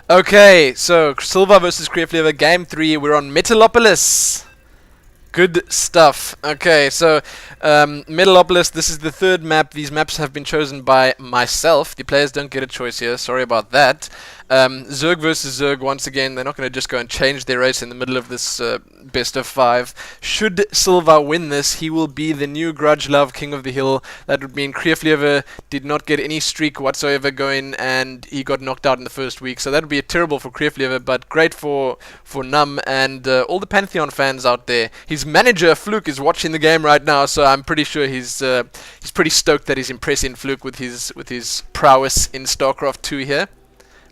Okay, so Silva versus Kreeflewer, game 3. We're on Metalopolis. Good stuff. Okay, so Metalopolis, this is the third map. These maps have been chosen by myself. The players don't get a choice here. Sorry about that. Zerg versus Zerg, once again, they're not going to just go and change their race in the middle of this best of 5. Should Silva win this, he will be the new Grudge Love King of the Hill. That would mean Kreeflewer did not get any streak whatsoever going, and he got knocked out in the first week. So that would be terrible for Kreeflewer, but great for Numb and all the Pantheon fans out there. His manager, Fluke, is watching the game right now, so I'm pretty sure he's pretty stoked that he's impressing Fluke with his prowess in StarCraft 2 here.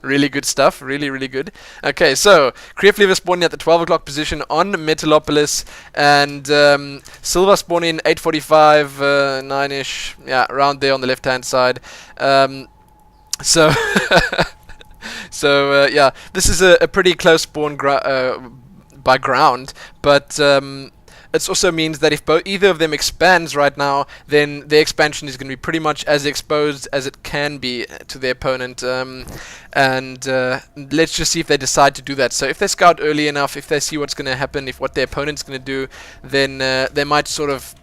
Really good stuff. Really, really good. Okay, so Kreeflewer spawning at the 12 o'clock position on Metalopolis, and Silva spawning 8:45, 9ish, yeah, around there on the left-hand side. So, yeah, this is a pretty close spawn by ground, but it also means that if either of them expands right now, then their expansion is going to be pretty much as exposed as it can be to their opponent. And let's just see if they decide to do that. So if they scout early enough, if they see what's going to happen, if what their opponent's going to do, then they might sort of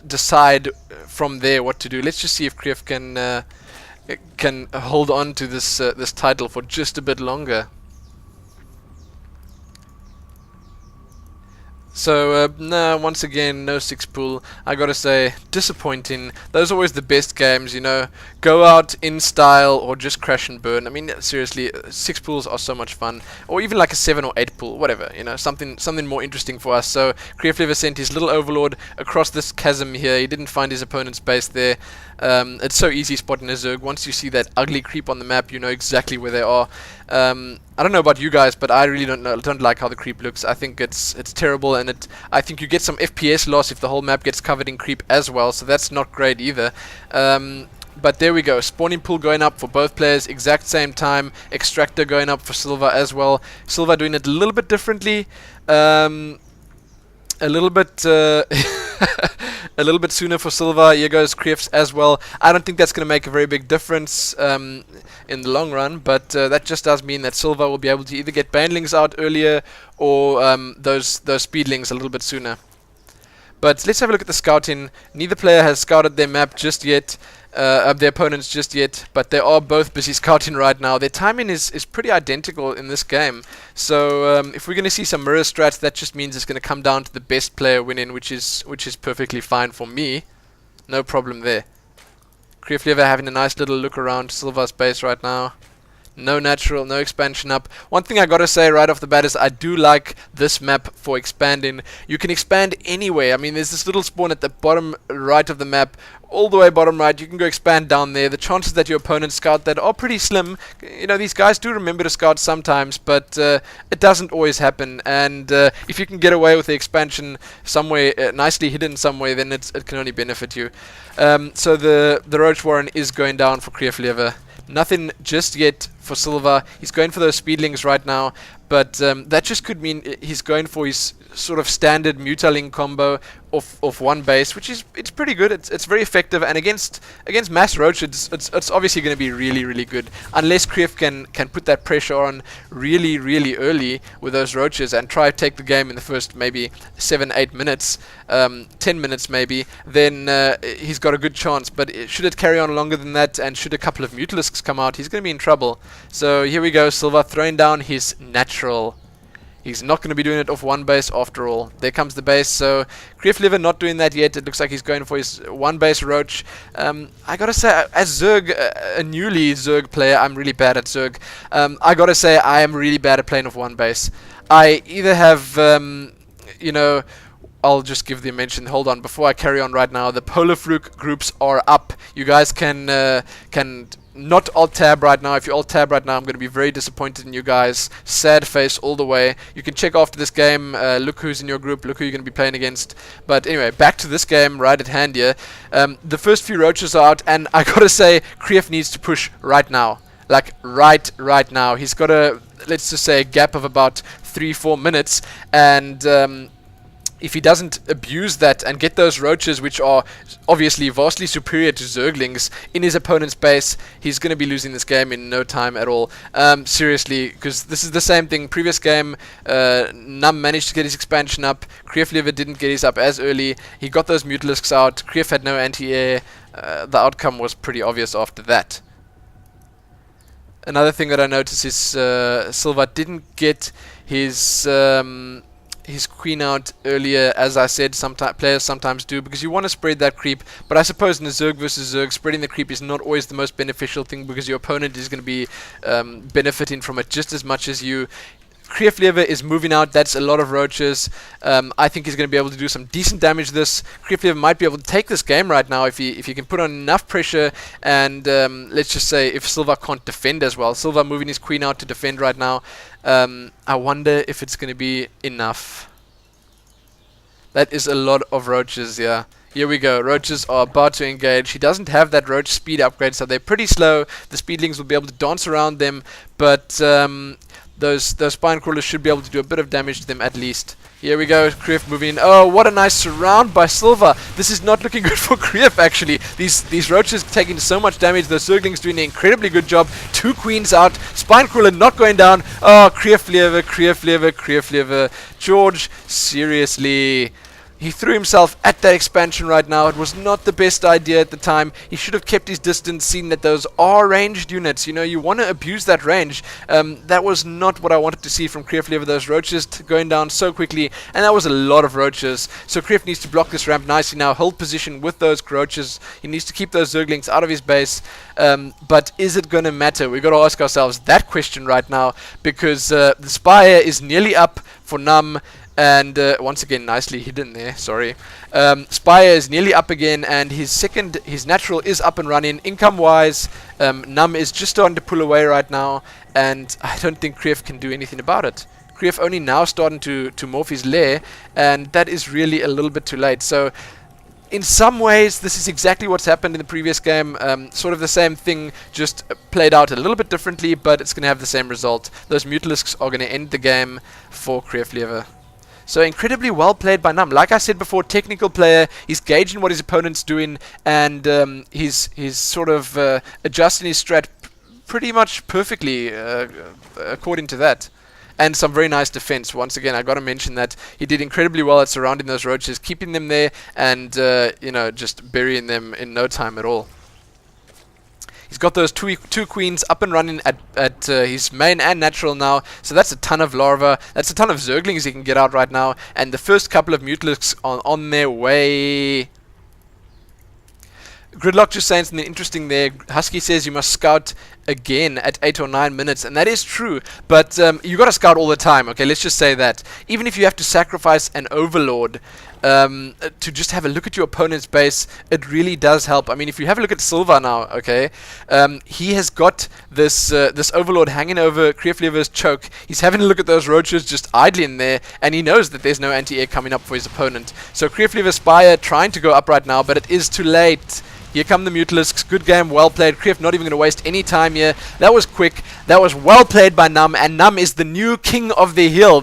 decide from there what to do. Let's just see if Kreef can hold on to this title for just a bit longer. So, no, once again, no 6 pool. I gotta say, disappointing. Those are always the best games, you know. Go out in style or just crash and burn. I mean, seriously, 6 pools are so much fun. Or even like a 7 or 8 pool, whatever, you know, something more interesting for us. So, Kreeflewer sent his little overlord across this chasm here. He didn't find his opponent's base there. It's so easy spotting a Zerg. Once you see that ugly creep on the map, you know exactly where they are. I don't know about you guys, but I really don't like how the creep looks. I think it's terrible, and I think you get some FPS loss if the whole map gets covered in creep as well, so that's not great either. But there we go, spawning pool going up for both players, exact same time. Extractor going up for Silva as well. Silva doing it a little bit differently, a little bit a little bit sooner for Silva. Here goes Kreefs as well. I don't think that's going to make a very big difference in the long run, but that just does mean that Silva will be able to either get banelings out earlier or those speedlings a little bit sooner. But let's have a look at the scouting. Neither player has scouted their map just yet, their opponents just yet, but they are both busy scouting right now. Their timing is pretty identical in this game. So if we're going to see some mirror strats, that just means it's going to come down to the best player winning, which is perfectly fine for me. No problem there. Kreeflewer having a nice little look around Silva's base right now. No natural, no expansion up. One thing I gotta say right off the bat is I do like this map for expanding. You can expand anywhere. I mean, there's this little spawn at the bottom right of the map, all the way bottom right. You can go expand down there. The chances that your opponent scout that are pretty slim. You know, these guys do remember to scout sometimes, but it doesn't always happen. And if you can get away with the expansion somewhere, nicely hidden somewhere, then it can only benefit you. So the Roach Warren is going down for Kreeflewer. Nothing just yet for Silva. He's going for those speedlings right now, but that just could mean he's going for his sort of standard Mutaling combo of one base, which is pretty good. It's very effective, and against mass roach, it's obviously going to be really, really good. Unless Kreef can put that pressure on really, really early with those roaches and try to take the game in the first maybe 7-8 minutes, 10 minutes maybe, then he's got a good chance. But should it carry on longer than that, and should a couple of Mutalisks come out, he's going to be in trouble. So here we go, Silva throwing down his natural. He's not going to be doing it off one base after all. There comes the base, so Kreeflewer not doing that yet. It looks like he's going for his one base roach. I gotta say, as Zerg, a newly Zerg player, I'm really bad at Zerg. I gotta say, I am really bad at playing off one base. I either have, you know, I'll just give the mention. Hold on, before I carry on right now, the Polar Fluke groups are up. You guys can not alt-tab right now. If you alt-tab right now, I'm going to be very disappointed in you guys. Sad face all the way. You can check after this game, look who's in your group, look who you're going to be playing against. But anyway, back to this game right at hand here. The first few roaches are out, and I gotta say, Kreef needs to push right now. Like, right now. He's got a, let's just say, a gap of about 3-4 minutes, and if he doesn't abuse that and get those roaches, which are obviously vastly superior to zerglings, in his opponent's base, he's going to be losing this game in no time at all. Seriously, because this is the same thing. Previous game, Numb managed to get his expansion up. Kreeflewer didn't get his up as early. He got those Mutalisks out. Kreef had no anti-air. The outcome was pretty obvious after that. Another thing that I noticed is Silva didn't get his queen out earlier. As I said, players sometimes do, because you want to spread that creep, but I suppose in a Zerg versus Zerg, spreading the creep is not always the most beneficial thing, because your opponent is going to be benefiting from it just as much as you. Kreeflewer is moving out. That's a lot of roaches. I think he's going to be able to do some decent damage this. Kreeflewer might be able to take this game right now if he can put on enough pressure, and let's just say if Silva can't defend as well. Silva moving his queen out to defend right now. I wonder if it's going to be enough. That is a lot of roaches, yeah. Here we go. Roaches are about to engage. He doesn't have that roach speed upgrade, so they're pretty slow. The speedlings will be able to dance around them, but those spine crawlers should be able to do a bit of damage to them at least. Here we go, Kreef moving in. Oh, what a nice surround by Silva. This is not looking good for Kreef, actually. These roaches taking so much damage. The Zerglings doing an incredibly good job. 2 queens out. Spine crawler not going down. Oh, Kreeflewer. George, seriously. He threw himself at that expansion right now. It was not the best idea at the time. He should have kept his distance, seen that those are ranged units. You know, you want to abuse that range. That was not what I wanted to see from Kreeflewer. Those roaches going down so quickly, and that was a lot of roaches. So Kreef needs to block this ramp nicely now, hold position with those roaches. He needs to keep those Zerglings out of his base. But is it going to matter? We've got to ask ourselves that question right now, because the Spire is nearly up for Numb. And once again, nicely hidden there, sorry. Spire is nearly up again, and his natural is up and running. Income-wise, Numb is just starting to pull away right now, and I don't think Kreef can do anything about it. Kreef only now starting to morph his lair, and that is really a little bit too late. So, in some ways, this is exactly what's happened in the previous game. Sort of the same thing, just played out a little bit differently, but it's going to have the same result. Those Mutalisks are going to end the game for Kreeflewer. So incredibly well played by Numb. Like I said before, technical player. He's gauging what his opponent's doing, and he's sort of adjusting his strat pretty much perfectly according to that. And some very nice defense. Once again, I got to mention that he did incredibly well at surrounding those roaches, keeping them there, and you know, just burying them in no time at all. He's got those two queens up and running at his main and natural now, so that's a ton of larva. That's a ton of Zerglings he can get out right now, and the first couple of Mutalisks are on their way. Gridlock just saying something interesting there. Husky says you must scout again at 8 or 9 minutes, and that is true, but you got to scout all the time, okay? Let's just say that. Even if you have to sacrifice an overlord to just have a look at your opponent's base, it really does help. I mean, if you have a look at Silva now, okay, he has got this overlord hanging over Kreeflewer's choke. He's having a look at those roaches just idling there, and he knows that there's no anti-air coming up for his opponent. So Kreeflewer's Spire trying to go up right now, but it is too late. Here come the Mutalisks. Good game, well played. Kreef not even going to waste any time here. That was quick. That was well played by Numb, and Numb is the new king of the hill.